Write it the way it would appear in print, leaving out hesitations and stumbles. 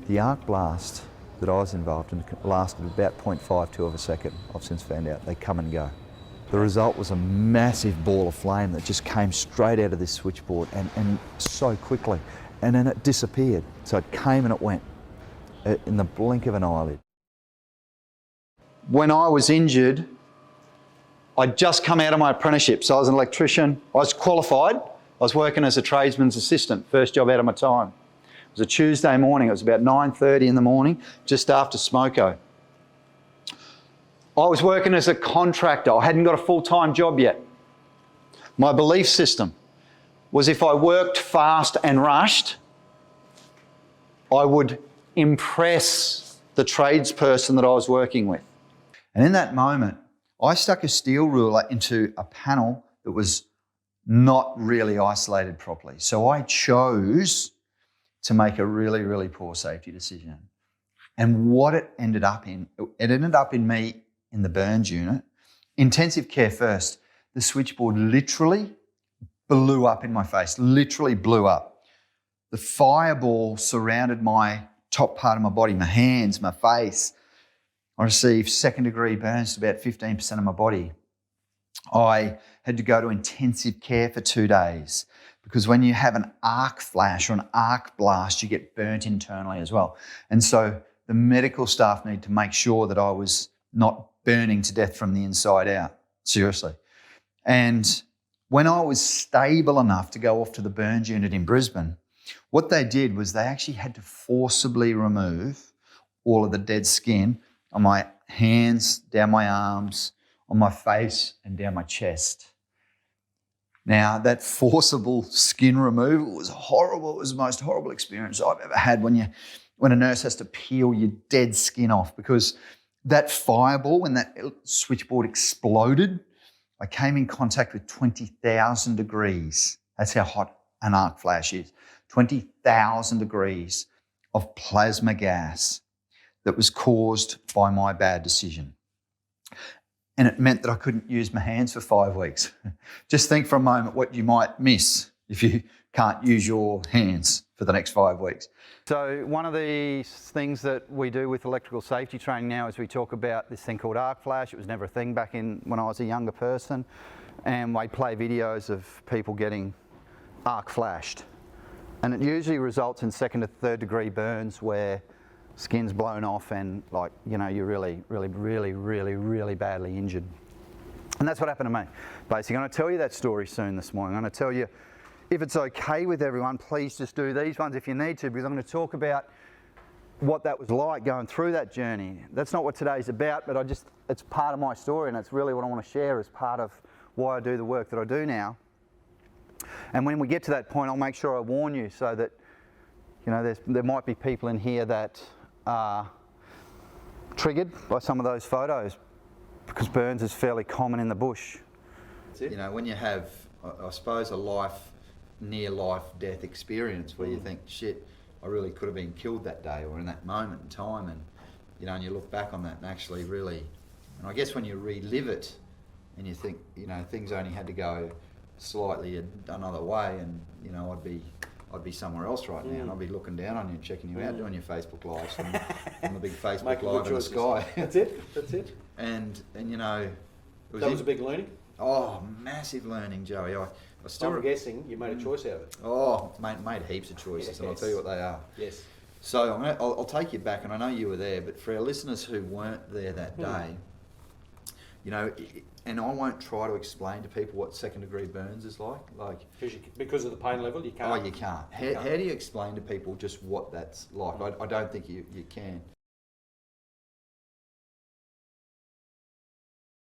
The arc blast that I was involved in lasted about 0.52 of a second. I've since found out they come and go. The result was a massive ball of flame that just came straight out of this switchboard and so quickly. And then it disappeared. So it came and it went in the blink of an eyelid. When I was injured, I'd just come out of my apprenticeship. So I was an electrician. I was qualified. I was working as a tradesman's assistant, first job out of my time. It was a Tuesday morning. It was about 9:30 in the morning, just after smoko. I was working as a contractor. I hadn't got a full-time job yet. My belief system was if I worked fast and rushed, I would impress the tradesperson that I was working with. And in that moment, I stuck a steel ruler into a panel that was not really isolated properly. So I chose to make a really, really poor safety decision. And what it ended up in me in the burns unit, intensive care first. The switchboard literally blew up in my face, literally blew up. The fireball surrounded my top part of my body, my hands, my face. I received second-degree burns to about 15% of my body. I had to go to intensive care for 2 days because when you have an arc flash or an arc blast, you get burnt internally as well. And so the medical staff need to make sure that I was not burning to death from the inside out, seriously. And when I was stable enough to go off to the burns unit in Brisbane, what they did was they actually had to forcibly remove all of the dead skin on my hands, down my arms, on my face and down my chest. Now, that forcible skin removal was horrible. It was the most horrible experience I've ever had when a nurse has to peel your dead skin off, because that fireball, when that switchboard exploded, I came in contact with 20,000 degrees. That's how hot an arc flash is. 20,000 degrees of plasma gas that was caused by my bad decision. And it meant that I couldn't use my hands for 5 weeks. Just think for a moment what you might miss if you can't use your hands for the next 5 weeks. So one of the things that we do with electrical safety training now is we talk about this thing called arc flash. It was never a thing back when I was a younger person. And we play videos of people getting arc flashed. And it usually results in second to third degree burns where skin's blown off and you're really badly injured. And that's what happened to me. Basically, I'm going to tell you that story soon this morning. I'm going to tell you, if it's okay with everyone, please just do these ones if you need to, because I'm going to talk about what that was like going through that journey. That's not what today's about, but it's part of my story, and it's really what I want to share as part of why I do the work that I do now. And when we get to that point, I'll make sure I warn you so that, there might be people in here that are triggered by some of those photos, because burns is fairly common in the bush. When you have, I suppose, a near-life death experience where you think, shit, I really could have been killed that day or in that moment in time, and and you look back on that and actually really, and I guess when you relive it and you think, things only had to go slightly another way, and I'd be somewhere else right now, and I'd be looking down on you and checking you out, doing your Facebook lives on the big Facebook Live in the sky. That's it. And that was a big learning. Oh, massive learning, Joey. I'm guessing you made a choice out of it. Oh, made heaps of choices, and I'll tell you what they are. Yes. So I'll take you back, and I know you were there, but for our listeners who weren't there that day, and I won't try to explain to people what second-degree burns is like. Because of the pain level, you can't. Oh, you can't. How do you explain to people just what that's like? I don't think you can.